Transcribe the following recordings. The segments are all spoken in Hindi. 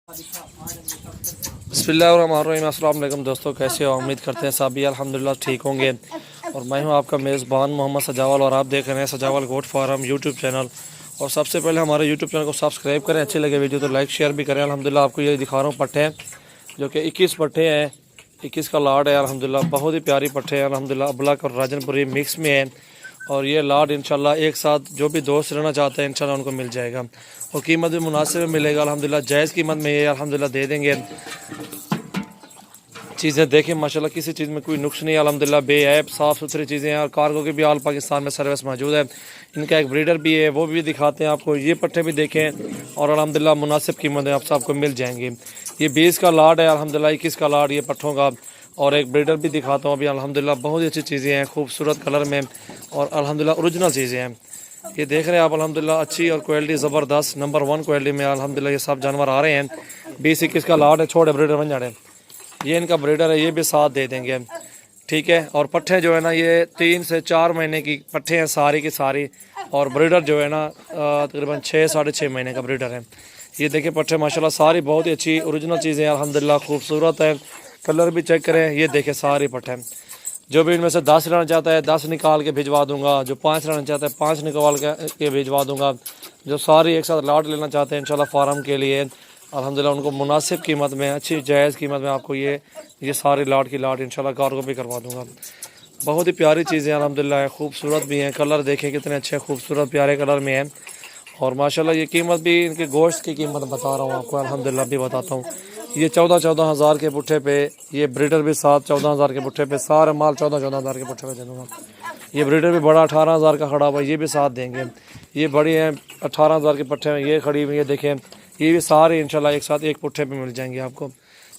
बिस्मिल्लाहिर्रहमानिर्रहीम। अस्सलाम वालेकुम दोस्तों, कैसे हो? उम्मीद करते हैं सब भी अल्हम्दुलिल्लाह ठीक होंगे। और मैं हूं आपका मेज़बान मोहम्मद सजावल और आप देख रहे हैं सजावल गोट फार्म यूट्यूब चैनल। और सबसे पहले हमारे यूट्यूब चैनल को सब्सक्राइब करें, अच्छी लगे वीडियो तो लाइक शेयर भी करें। अल्हम्दुलिल्लाह आपको ये दिखा रहा हूँ पट्ठे हैं जो कि 21 पट्ठे हैं, 21 का लाड है। अल्हम्दुलिल्लाह बहुत ही प्यारी पट्ठे हैं। अल्हम्दुलिल्लाह अबलक और राजनपुरी मिक्स में है। और ये लाड इंशाल्लाह एक साथ जो भी दोस्त रहना चाहते हैं इंशाल्लाह उनको मिल जाएगा। और कीमत भी मुनासिब मिलेगा अल्हम्दुलिल्लाह, जायज़ कीमत में ये अल्हम्दुलिल्लाह दे देंगे। चीज़ें देखें माशाल्लाह, किसी चीज़ में कोई नुक्स नहीं है अल्हम्दुलिल्लाह, बेऐब साफ़ सुथरी चीज़ें हैं। और कार्गो की भी ऑल पाकिस्तान में सर्विस मौजूद है। इनका एक ब्रीडर भी है, वो भी दिखाते हैं आपको। ये पट्ठे भी देखें और अल्हम्दुलिल्लाह मुनासिब कीमत में आप सबको मिल जाएंगे। ये 20 का लाड है अल्हम्दुलिल्लाह, 21 का लाड ये पट्ठों का। और एक ब्रीडर भी दिखाता हूँ अभी। अल्हम्दुलिल्लाह बहुत ही अच्छी चीज़ें हैं, खूबसूरत कलर में और अल्हम्दुलिल्लाह ओरिजिनल चीज़ें हैं। ये देख रहे हैं आप अल्हम्दुलिल्लाह, अच्छी और क्वालिटी ज़बरदस्त नंबर 1 क्वालिटी में अल्हम्दुलिल्लाह ये सब जानवर आ रहे हैं। 20-21 का लाड है, छोटे ब्रीडर बन जाने। ये इनका ब्रीडर है, ये भी साथ दे देंगे, ठीक है। और पट्ठे जो है ना, ये 3 से 4 महीने की पट्ठे हैं सारी की सारी। और ब्रीडर जो है ना तकरीबन 6-6.5 महीने का ब्रीडर है। ये देखिए पट्ठे माशाल्लाह सारी बहुत ही अच्छी ओरिजिनल चीज़ें हैं अल्हम्दुलिल्लाह, खूबसूरत है। कलर भी चेक करें, ये देखें सारी पट्ठे। जो भी इनमें से 10 लेना चाहता है 10 निकाल के भिजवा दूंगा, जो 5 लेना चाहता है 5 निकाल के भिजवा दूंगा। जो सारी एक साथ लाट लेना चाहते हैं इंशाल्लाह फार्म के लिए अल्हम्दुलिल्लाह उनको मुनासिब कीमत में, अच्छी जायज़ कीमत में आपको ये सारी लाट की लाट इंशाल्लाह कार्गो भी करवा दूंगा। बहुत ही प्यारी चीज़ें अल्हम्दुलिल्लाह, खूबसूरत भी हैं। कलर देखें कितने अच्छे खूबसूरत प्यारे कलर में हैं। और माशाल्लाह ये कीमत भी, इनके गोश्त की कीमत बता रहा हूँ आपको अल्हम्दुलिल्लाह भी बताता हूँ। ये 14-14 हज़ार के पुट्ठे पे, ये ब्रीडर भी साथ 14 हज़ार के पुट्ठे पे, सारे माल 14-14 हज़ार के पुट्ठे पे दे दूँगा। ये ब्रीडर भी बड़ा 18 हज़ार का खड़ा हुआ, ये भी साथ देंगे। ये बड़ी हैं 18 हज़ार के पट्ठे में, ये खड़ी हुई है देखें। ये भी सारे इंशाल्लाह एक साथ एक पुट्ठे पे मिल जाएंगे आपको।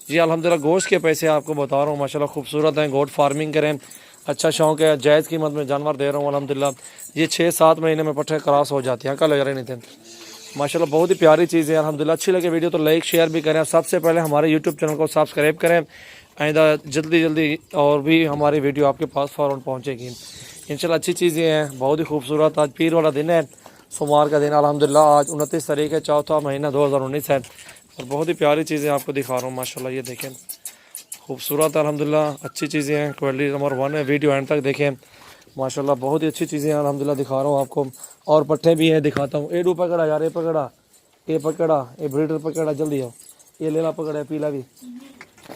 जी अल्हम्दुलिल्लाह गोश्त के पैसे आपको बता रहा हूँ माशाल्लाह खूबसूरत हैं। गोट फार्मिंग करें, अच्छा शौक है, जायज़ कीमत में जानवर दे रहा हूँ अल्हम्दुलिल्लाह। ये 6-7 महीने में पट्ठे क्रॉस हो जाते हैं, कल लग रहे नहीं थे माशाल्लाह। बहुत ही प्यारी चीज़ है अल्हम्दुलिल्लाह। अच्छी लगे वीडियो तो लाइक शेयर भी करें। सबसे पहले हमारे यूट्यूब चैनल को सब्सक्राइब करें। आइंदा जल्दी जल्दी और भी हमारी वीडियो आपके पास फ़ौरन पहुँचेगी इंशाल्लाह। अच्छी चीज़ें हैं, बहुत ही खूबसूरत। आज पीर वाला दिन है, सोमवार का दिन अल्हम्दुलिल्लाह। आज 29 तारीख है, 4वां महीना 2019 है। और बहुत ही प्यारी चीज़ें आपको दिखा रहा हूँ माशाल्लाह। ये देखें खूबसूरत अल्हम्दुलिल्लाह, अच्छी चीज़ें हैं, क्वालिटी नंबर 1 है। वीडियो एंड तक देखें माशाल्लाह, बहुत ही अच्छी चीज़ें हैं अल्हम्दुलिल्लाह दिखा रहा हूँ आपको। और पट्ठे भी हैं दिखाता हूँ। एडू पकड़ा यार, ये पकड़ा, ये पकड़ा, ये ब्रीडर पकड़ा, जल्दी आओ। ये लेला पकड़ा है, पीला भी,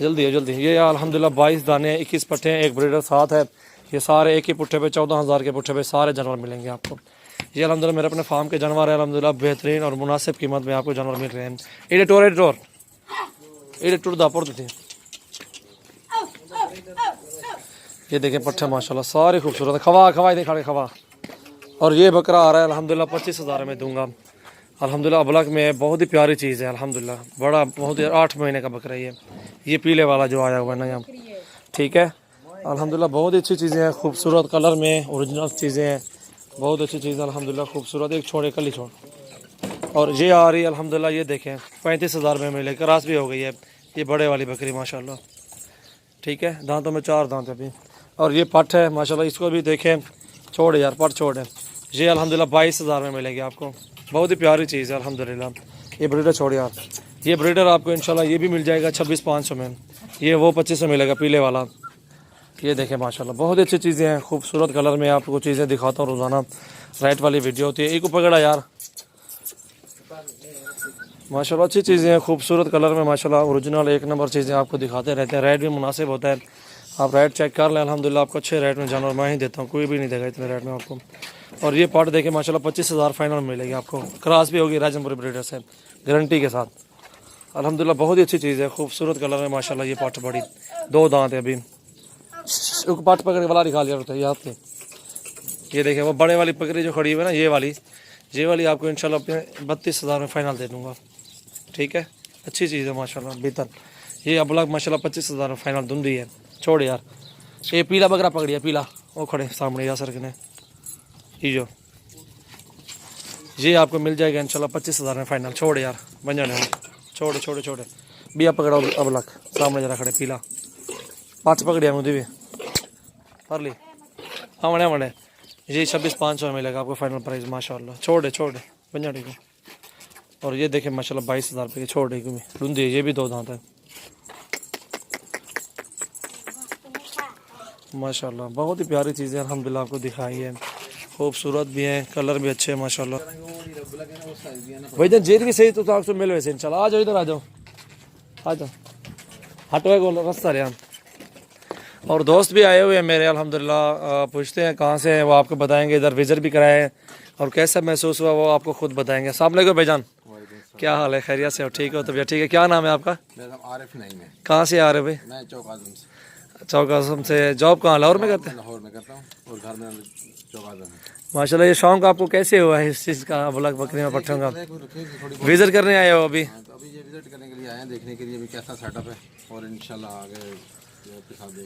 जल्दी हो जल्दी। ये अल्हम्दुलिल्लाह 22 दाने हैं, 21 पट्ठे हैं, एक ब्रीडर साथ है। ये सारे एक ही पुट्ठे पे 14 हज़ार के पुट्ठे पे सारे जानवर मिलेंगे आपको। ये अल्हम्दुलिल्लाह मेरे अपने फार्म के जानवर है अल्हम्दुलिल्लाह, बेहतरीन और मुनासिब कीमत में आपको जानवर मिल रहे हैं। एडे टूर दा पड़ते थे। ये देखें पट्ठे माशाल्लाह सारे खूबसूरत। खवा खवा दे खड़े खवा। और ये बकरा आ रहा है अल्हम्दुलिल्लाह 25 हज़ार में दूंगा अल्हम्दुलिल्लाह। अबलक में बहुत ही प्यारी चीज़ है अल्हम्दुलिल्लाह, बड़ा बहुत ही 8 महीने का बकरा ये पीले वाला जो आया हुआ है ना यहाँ, ठीक है अल्हम्दुलिल्लाह। बहुत ही अच्छी चीज़ें हैं, खूबसूरत कलर में ओरिजिनल चीज़ें हैं, बहुत अच्छी चीज़ अल्हम्दुलिल्लाह खूबसूरत। एक छोड़, एक कली छोड़। और ये आ रही है अल्हम्दुलिल्लाह, ये देखें 35 हज़ार में मिले, क्रॉस भी हो गई है। ये बड़े वाली बकरी माशाल्लाह, ठीक है, दांतों में 4 दांत अभी। और ये पट है माशाल्लाह, इसको भी देखें, छोड़ यार पट छोड़ है। ये अल्हम्दुलिल्लाह 22 हज़ार में मिलेगी आपको, बहुत ही प्यारी चीज़ है अल्हम्दुलिल्लाह। ये ब्रीडर छोड़ यार, ये ब्रीडर आपको इंशाल्लाह ये भी मिल जाएगा 26,500 में। ये वो 25 में मिलेगा पीले वाला। ये देखें माशाल्लाह बहुत अच्छी चीज़ें हैं, खूबसूरत कलर में आपको चीज़ें दिखाता हूँ रोज़ाना। राइट वाली वीडियो होती है। एक को पकड़ा यार माशाल्लाह, अच्छी चीज़ें हैं, खूबसूरत कलर में माशाल्लाह, ओरिजिनल एक नंबर चीज़ें आपको दिखाते रहते हैं। रेट भी मुनासिब होता है, आप रेट चेक कर लें अल्हम्दुलिल्लाह। आपको अच्छे रेट में जानवर मैं ही देता हूँ, कोई भी नहीं देगा इतने रेट में आपको। और ये पार्ट देखें माशाल्लाह 25 हज़ार फाइनल मिलेगी आपको। क्रॉस भी होगी राजनपुरी ब्रीडर से गारंटी के साथ अल्हम्दुलिल्लाह। बहुत ही अच्छी चीज़ है, खूबसूरत कलर में माशाल्लाह। ये पार्ट बड़ी 2 दांत है अभी। एक पार्ट पकड़ वाला निकाल लिया होता है यहाँ पे। ये देखें वो बड़े वाली पकड़ी जो खड़ी हुई है ना, ये वाली आपको इंशाल्लाह अपने 32 हज़ार में फ़ाइनल दे दूँगा, ठीक है। अच्छी चीज़ है माशाल्लाह बेहतर। ये अबलग माशाल्लाह 25 हज़ार में फ़ाइनल धुंधी है। छोड़ यार, ये पीला बकरा पकड़िया, पीला वो खड़े सामने या सर के ये आपको मिल जाएगा इंशाल्लाह 25 हज़ार में फ़ाइनल। छोड़ यार बन जाने, छोड़े छोड़े छोड़े बिया पकड़ा अबलग सामने जरा खड़े पीला पाँच पकड़िया मुझे भी कर ली। हाँ मने मने ये 26,500 में मिलेगा आपको फ़ाइनल प्राइस माशाल्लाह। छोड़े बन जा ठीक है। और ये देखें माशाल्लाह 22,000 रुपये की छोटी में लुंदी है, ये भी 2 दांत है माशाल्लाह। बहुत ही प्यारी चीज़ें अल्हम्दुलिल्लाह आपको दिखाई है, खूबसूरत भी हैं, कलर भी अच्छे हैं माशाल्लाह। भाई जन जेद की सही तो आपसे मिल वैसे इंशाल्लाह। आ जाओ इधर आ जाओ, आ जाओ, हटवे को रास्ता रहे। और दोस्त भी आए हुए हैं मेरे अल्हम्दुलिल्लाह, पूछते हैं कहाँ से हैं, वो आपको बताएंगे। इधर विजिट भी कराए हैं और कैसा महसूस हुआ वो आपको खुद बताएंगे। अस्सलाम वालेकुम भाईजान, क्या हाल है, खैरियत से हो, ठीक हो? तबीयत ठीक है? क्या नाम है आपका? मेरा नाम आरिफ नईम है। कहाँ से आ रहे हो भाई? मैं चौक आजम से। चौक आजम से। जॉब कहाँ, लाहौर में करते हैं? लाहौर में करता हूँ और घर में चौक आजम है। माशाल्लाह। ये शौक आपको कैसे हुआ है इस चीज़ का, बुलक बकरियों पट्ठों का? विजिट करने आए हो अभी? तो अभी ये विजिट करने के लिए आए हैं, देखने के लिए भी कैसा सेटअप है और इंशाल्लाह आगे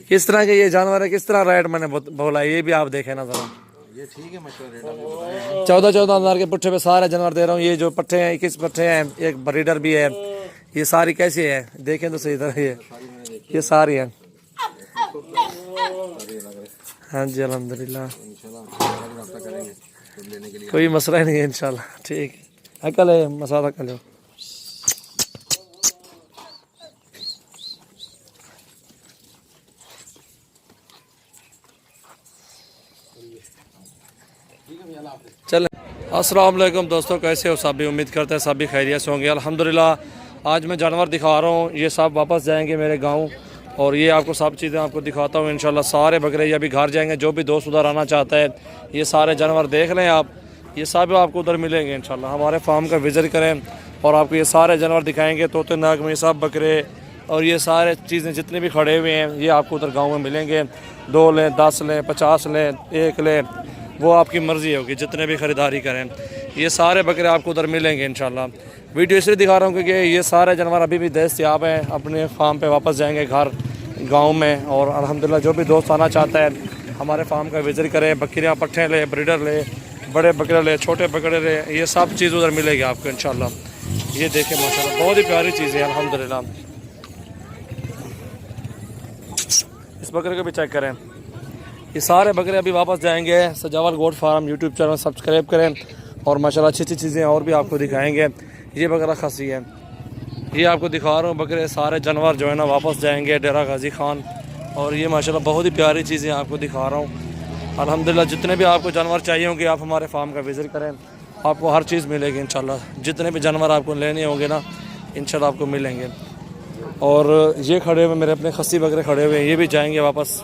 किस तरह के ये जानवर है, किस तरह रेट मैंने बोला, ये भी आप देखें ना जरा। ये ठीक है, मशहूर रेट आपने बताया। 14 हज़ार के पुट्ठे पे सारे जानवर दे रहा हूँ। ये जो पट्ठे हैं 21 पट्ठे हैं, एक ब्रीडर भी है। ये सारी कैसी है देखें तो सही तरह, ये सारी है। हाँ जी अल्हम्दुलिल्लाह, कोई मसला ही नहीं है इंशाल्लाह। ठीक है, कल है मसाला कल हो। चल अस्सलाम वालेकुम दोस्तों, कैसे हो सब भी? उम्मीद करते हैं सब भी खैरियत से होंगे अल्हम्दुलिल्लाह। आज मैं जानवर दिखा रहा हूँ, ये सब वापस जाएंगे मेरे गांव और ये आपको सब चीज़ें आपको दिखाता हूँ इंशाल्लाह। सारे बकरे ये अभी घर जाएंगे। जो भी दोस्त उधर आना चाहता है, ये सारे जानवर देख लें आप, ये सब आपको उधर मिलेंगे इंशाल्लाह। हमारे फार्म का विज़िट करें और आपको ये सारे जानवर दिखाएँगे। तोते नाग में सब बकरे और ये सारे चीज़ें जितने भी खड़े हुए हैं ये आपको उधर गाँव में मिलेंगे। 2 लें, 10 लें, 50 लें, 1 लें, वो आपकी मर्ज़ी होगी, जितने भी ख़रीदारी करें ये सारे बकरे आपको उधर मिलेंगे इंशाल्लाह। वीडियो इसलिए दिखा रहा हूँ क्योंकि ये सारे जानवर अभी भी दस्तयाब हैं, अपने फार्म पे वापस जाएंगे घर गांव में। और अल्हम्दुलिल्लाह जो भी दोस्त आना चाहता है हमारे फार्म का विज़िट करें। बकरियाँ पट्ठे ले, ब्रीडर ले, बड़े बकरे ले, छोटे बकरे ले, ये सब चीज़ उधर मिलेगी आपको इंशाल्लाह। ये देखें माशाल्लाह बहुत ही प्यारी चीज़ है अल्हम्दुलिल्लाह। इस बकरे को भी चेक करें। ये सारे बकरे अभी वापस जाएंगे। Sajawal goat farm YouTube channel subscribe करें और माशाल्लाह अच्छी अच्छी चीज़ें और भी आपको दिखाएंगे। ये बकरा खसी है, ये आपको दिखा रहा हूँ। बकरे सारे जानवर जो है ना वापस जाएंगे डेरा गाजी खान। और ये माशाल्लाह बहुत ही प्यारी चीज़ें आपको दिखा रहा हूँ अल्हम्दुलिल्लाह। जितने भी आपको जानवर चाहिए होंगे आप हमारे फार्म का विज़िट करें, आपको हर चीज़ मिलेगी इंशाल्लाह। जितने भी जानवर आपको लेने होंगे ना इंशाल्लाह आपको मिलेंगे। और ये खड़े हुए मेरे अपने खसी बकरे खड़े हुए हैं, ये भी जाएंगे वापस।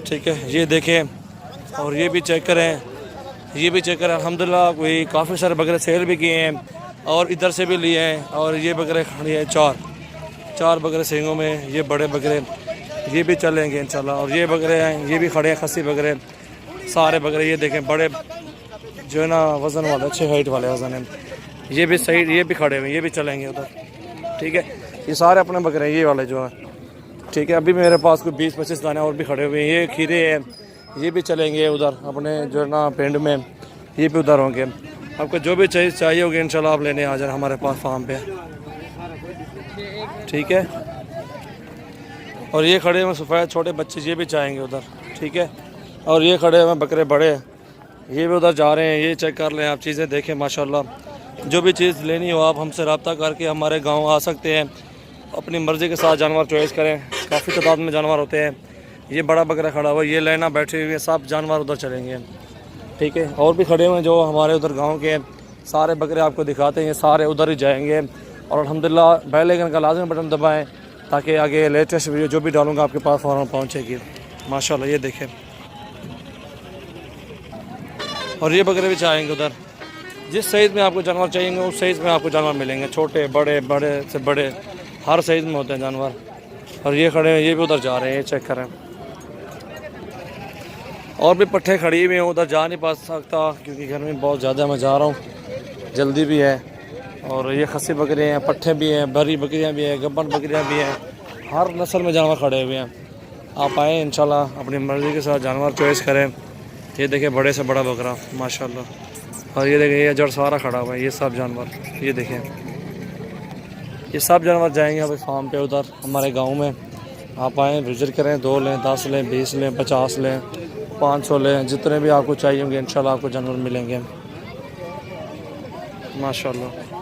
ठीक है, ये देखें और ये भी चेक करें, ये भी चेक करें अल्हम्दुलिल्लाह। कोई काफ़ी सारे बकरे सेल भी किए हैं और इधर से भी लिए हैं। और ये बकरे खड़े हैं 4 बकरे सींगों में, ये बड़े बकरे ये भी चलेंगे इंशाल्लाह। और ये बकरे हैं, ये भी खड़े हैं खसी बकरे, सारे बकरे ये देखें बड़े जो है ना वज़न वाले, अच्छे हाइट वाले वज़न हैं। ये भी सही, ये भी खड़े हुए, ये भी चलेंगे उधर। ठीक है, ये सारे अपने बकरे ये वाले जो है। ठीक है, अभी मेरे पास कोई 20-25 दाने और भी खड़े हुए हैं। ये खीरे हैं, ये भी चलेंगे उधर अपने जो है ना पिंड में, ये भी उधर होंगे। आपको जो भी चीज़ चाहिए होगी इंशाल्लाह आप लेने आ जाए हमारे पास फार्म पे। ठीक है, और ये खड़े हुए सफ़ेद छोटे बच्चे, ये भी चाहेंगे उधर। ठीक है, और ये खड़े हुए बकरे बड़े, ये भी उधर जा रहे हैं। ये चेक कर लें आप, चीज़ें देखें माशाल्लाह। जो भी चीज़ लेनी हो आप हमसे रब्ता करके हमारे गाँव आ सकते हैं, अपनी मर्ज़ी के साथ जानवर चॉइस करें। काफ़ी तादाद में जानवर होते हैं। ये बड़ा बकरा खड़ा हुआ, ये लेना बैठे हुए, सब जानवर उधर चलेंगे। ठीक है, और भी खड़े हुए हैं जो हमारे उधर गांव के, सारे बकरे आपको दिखाते हैं। ये सारे उधर ही जाएंगे। और अल्हम्दुलिल्लाह बेल आइकन का लाजमी बटन दबाएं ताकि आगे लेटेस्ट वीडियो जो भी डालूंगा आपके पास फ़ौरन पहुंचेगी माशाल्लाह। ये देखें, और ये बकरे भी चाहेंगे उधर। जिस साइज़ में आपको जानवर चाहिए उस साइज़ में आपको जानवर मिलेंगे। छोटे बड़े, बड़े से बड़े, हर साइज़ में होते हैं जानवर। और ये खड़े हैं, ये भी उधर जा रहे हैं, ये चेक करें। और भी पट्ठे खड़ी हुई हैं, उधर जा नहीं पा सकता क्योंकि गर्मी बहुत ज़्यादा। मैं जा रहा हूँ, जल्दी भी है। और ये खसी बकरियाँ हैं, पट्ठे भी हैं, बरी बकरियाँ भी हैं, गब्बन बकरियाँ भी हैं, हर नस्ल में जानवर खड़े हुए हैं। आप आएँ इंशाल्लाह, अपनी मर्ज़ी के साथ जानवर चॉइस करें। ये देखें बड़े से बड़ा बकरा माशाल्लाह। और ये देखें ये जड़ सारा खड़ा हुआ है, ये सब जानवर ये देखें। ये सब जानवर जाएंगे अभी फार्म पे उधर हमारे गांव में। आप आएँ विज़िट करें। 2 लें, 10 लें, 20 लें, 50 लें, 500 लें, जितने भी आपको चाहिए होंगे इंशाल्लाह आपको जानवर मिलेंगे माशाल्लाह।